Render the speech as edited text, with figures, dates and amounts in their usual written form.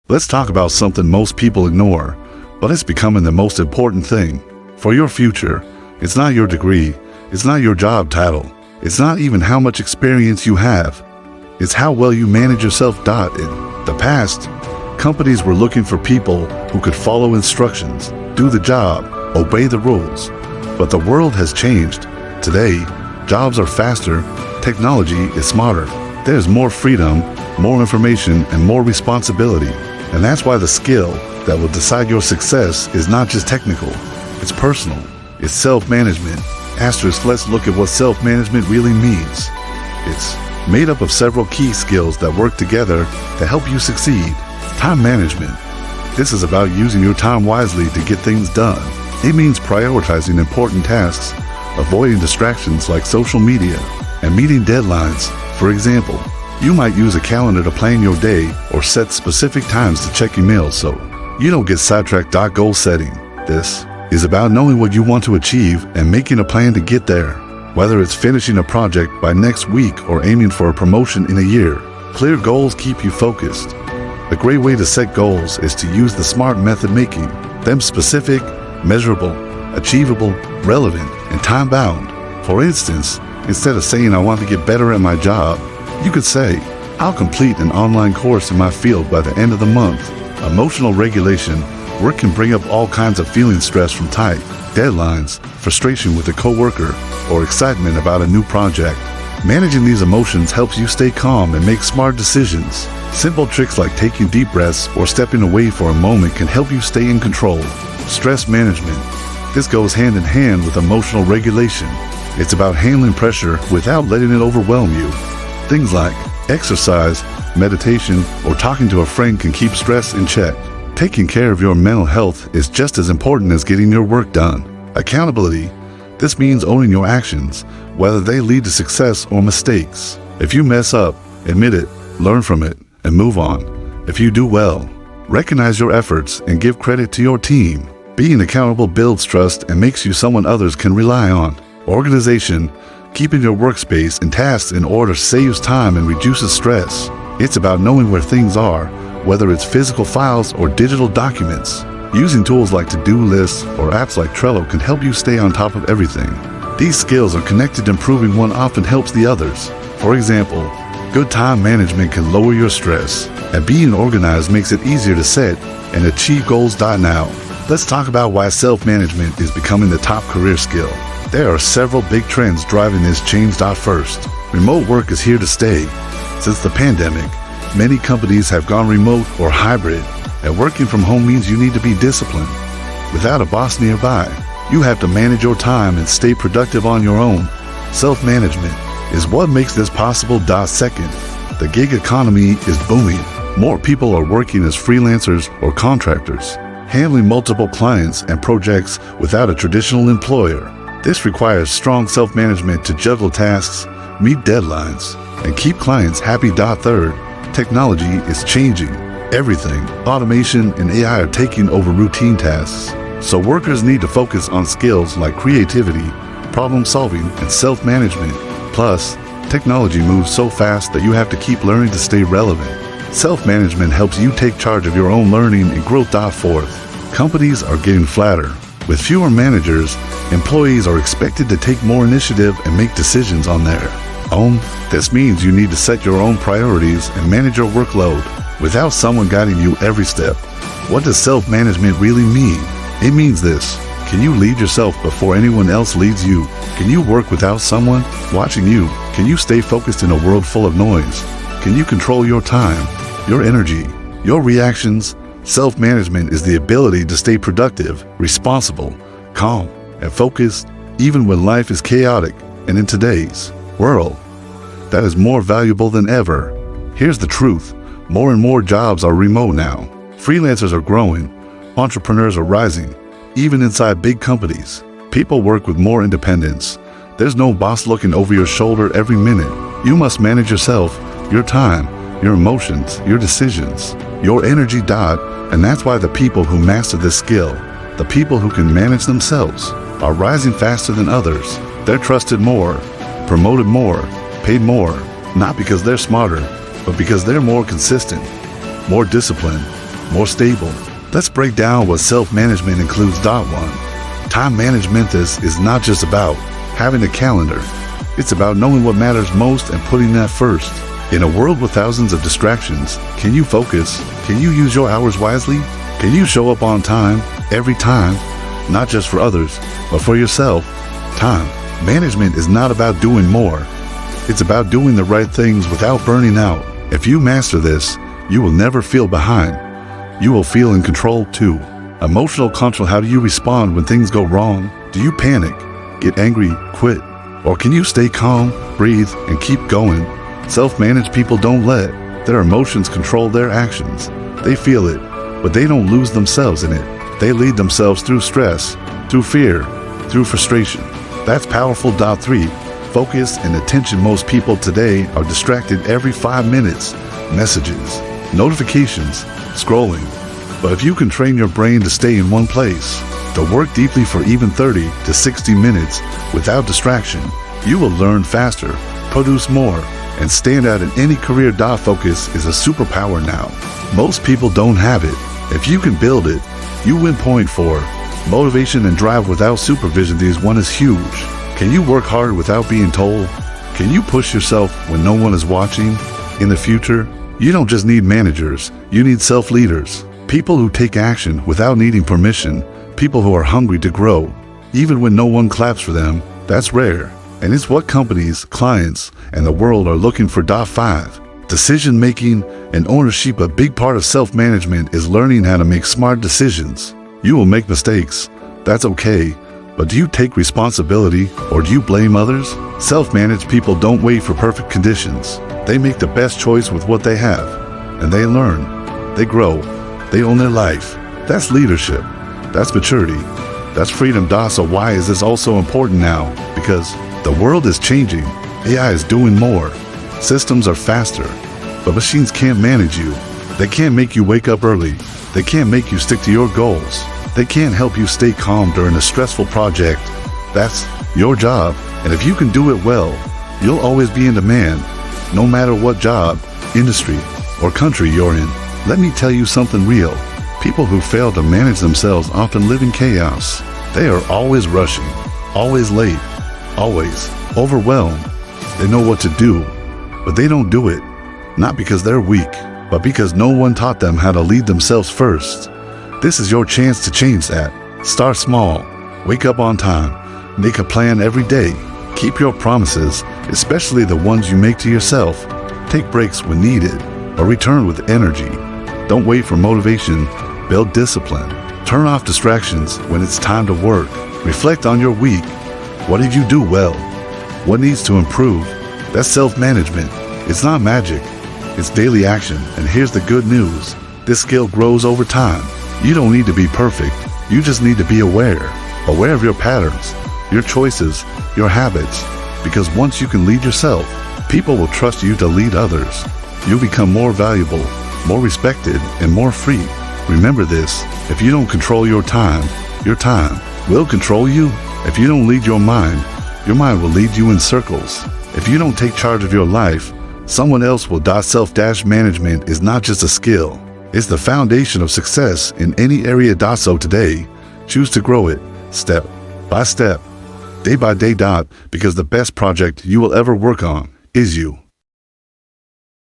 Let's talk about something most people ignore, but it's becoming the most important thing. For your future, it's not your degree, it's not your job title, it's not even how much experience you have. It's how well you manage yourself. In the past, companies were looking for people who could follow instructions, do the job, obey the rules. But the world has changed. Today, jobs are faster, technology is smarter. There's more freedom, more information, and more responsibility. And that's why the skill that will decide your success is not just technical, it's personal, it's self-management. Let's look at what self-management really means. It's made up of several key skills that work together to help you succeed. Time management. This is about using your time wisely to get things done. It means prioritizing important tasks, avoiding distractions like social media, and meeting deadlines. For example, you might use a calendar to plan your day or set specific times to check emails so you don't get sidetracked. Goal setting. This is about knowing what you want to achieve and making a plan to get there. Whether it's finishing a project by next week or aiming for a promotion in a year, clear goals keep you focused. A great way to set goals is to use the SMART method, making them specific, measurable, achievable, relevant, and time-bound. For instance, instead of saying I want to get better at my job, you could say, I'll complete an online course in my field by the end of the month. Emotional regulation. Work can bring up all kinds of feelings: stress from tight deadlines, frustration with a coworker, or excitement about a new project. Managing these emotions helps you stay calm and make smart decisions. Simple tricks like taking deep breaths or stepping away for a moment can help you stay in control. Stress management. This goes hand in hand with emotional regulation. It's about handling pressure without letting it overwhelm you. Things like exercise, meditation, or talking to a friend can keep stress in check. Taking care of your mental health is just as important as getting your work done. Accountability. This means owning your actions, whether they lead to success or mistakes. If you mess up, admit it, learn from it, and move on. If you do well, recognize your efforts and give credit to your team. Being accountable builds trust and makes you someone others can rely on. Organization. Keeping your workspace and tasks in order saves time and reduces stress. It's about knowing where things are, whether it's physical files or digital documents. Using tools like to-do lists or apps like Trello can help you stay on top of everything. These skills are connected, and improving one often helps the others. For example, good time management can lower your stress, and being organized makes it easier to set and achieve goals. Now, let's talk about why self-management is becoming the top career skill. There are several big trends driving this change. First, remote work is here to stay. Since the pandemic, many companies have gone remote or hybrid, and working from home means you need to be disciplined. Without a boss nearby, you have to manage your time and stay productive on your own. Self-management is what makes this possible. Second, the gig economy is booming. More people are working as freelancers or contractors, handling multiple clients and projects without a traditional employer. This requires strong self-management to juggle tasks, meet deadlines, and keep clients happy. Third, technology is changing everything. Automation and AI are taking over routine tasks, so workers need to focus on skills like creativity, problem solving, and self-management. Plus, technology moves so fast that you have to keep learning to stay relevant. Self-management helps you take charge of your own learning and growth. Fourth, companies are getting flatter. With fewer managers, employees are expected to take more initiative and make decisions on their own. This means you need to set your own priorities and manage your workload without someone guiding you every step. What does self-management really mean? It means this. Can you lead yourself before anyone else leads you? Can you work without someone watching you? Can you stay focused in a world full of noise? Can you control your time, your energy, your reactions? Self-management is the ability to stay productive, responsible, calm, and focused even when life is chaotic. And in today's world, that is more valuable than ever. Here's the truth. More and more jobs are remote now. Freelancers are growing. Entrepreneurs are rising. Even inside big companies, people work with more independence. There's no boss looking over your shoulder every minute. You must manage yourself, your time, your emotions, your decisions, your energy. And that's why the people who master this skill, the people who can manage themselves, are rising faster than others. They're trusted more, promoted more, paid more, not because they're smarter, but because they're more consistent, more disciplined, more stable. Let's break down what self-management includes. 1. Time management is not just about having a calendar. It's about knowing what matters most and putting that first. In a world with thousands of distractions, can you focus? Can you use your hours wisely? Can you show up on time, every time, not just for others, but for yourself? Time management is not about doing more. It's about doing the right things without burning out. If you master this, you will never feel behind. You will feel in control too. Emotional control. How do you respond when things go wrong? Do you panic, get angry, quit? Or can you stay calm, breathe, and keep going? Self-managed people don't let their emotions control their actions. They feel it, but they don't lose themselves in it. They lead themselves through stress, through fear, through frustration. That's powerful. 3. Focus and attention. Most people today are distracted every 5 minutes. Messages, notifications, scrolling. But if you can train your brain to stay in one place, to work deeply for even 30 to 60 minutes without distraction, you will learn faster, produce more, and stand out in any career. Focus is a superpower now. Most people don't have it. If you can build it, you win. 4. Motivation and drive without supervision. This one is huge. Can you work hard without being told? Can you push yourself when no one is watching? In the future, you don't just need managers, you need self-leaders. People who take action without needing permission. People who are hungry to grow, even when no one claps for them. That's rare. And it's what companies, clients, and the world are looking for. 5. Decision-making and ownership. A big part of self-management is learning how to make smart decisions. You will make mistakes. That's okay. But do you take responsibility or do you blame others? Self-managed people don't wait for perfect conditions. They make the best choice with what they have. And they learn. They grow. They own their life. That's leadership. That's maturity. That's freedom. So why is this also important now? Because the world is changing. AI is doing more. Systems are faster. But machines can't manage you. They can't make you wake up early. They can't make you stick to your goals. They can't help you stay calm during a stressful project. That's your job. And if you can do it well, you'll always be in demand, no matter what job, industry, or country you're in. Let me tell you something real. People who fail to manage themselves often live in chaos. They are always rushing, always late, always overwhelmed. They know what to do, but they don't do it. Not because they're weak, but because no one taught them how to lead themselves first. This is your chance to change that. Start small. Wake up on time. Make a plan every day. Keep your promises, especially the ones you make to yourself. Take breaks when needed, or return with energy. Don't wait for motivation. Build discipline. Turn off distractions when it's time to work. Reflect on your week. What did you do well? What needs to improve? That's self-management. It's not magic. It's daily action. And here's the good news. This skill grows over time. You don't need to be perfect. You just need to be aware. Aware of your patterns, your choices, your habits. Because once you can lead yourself, people will trust you to lead others. You'll become more valuable, more respected, and more free. Remember this, if you don't control your time will control you. If you don't lead your mind will lead you in circles. If you don't take charge of your life, someone else will. Self-management is not just a skill. It's the foundation of success in any area. So today, choose to grow it, step by step, day by day. Because the best project you will ever work on is you.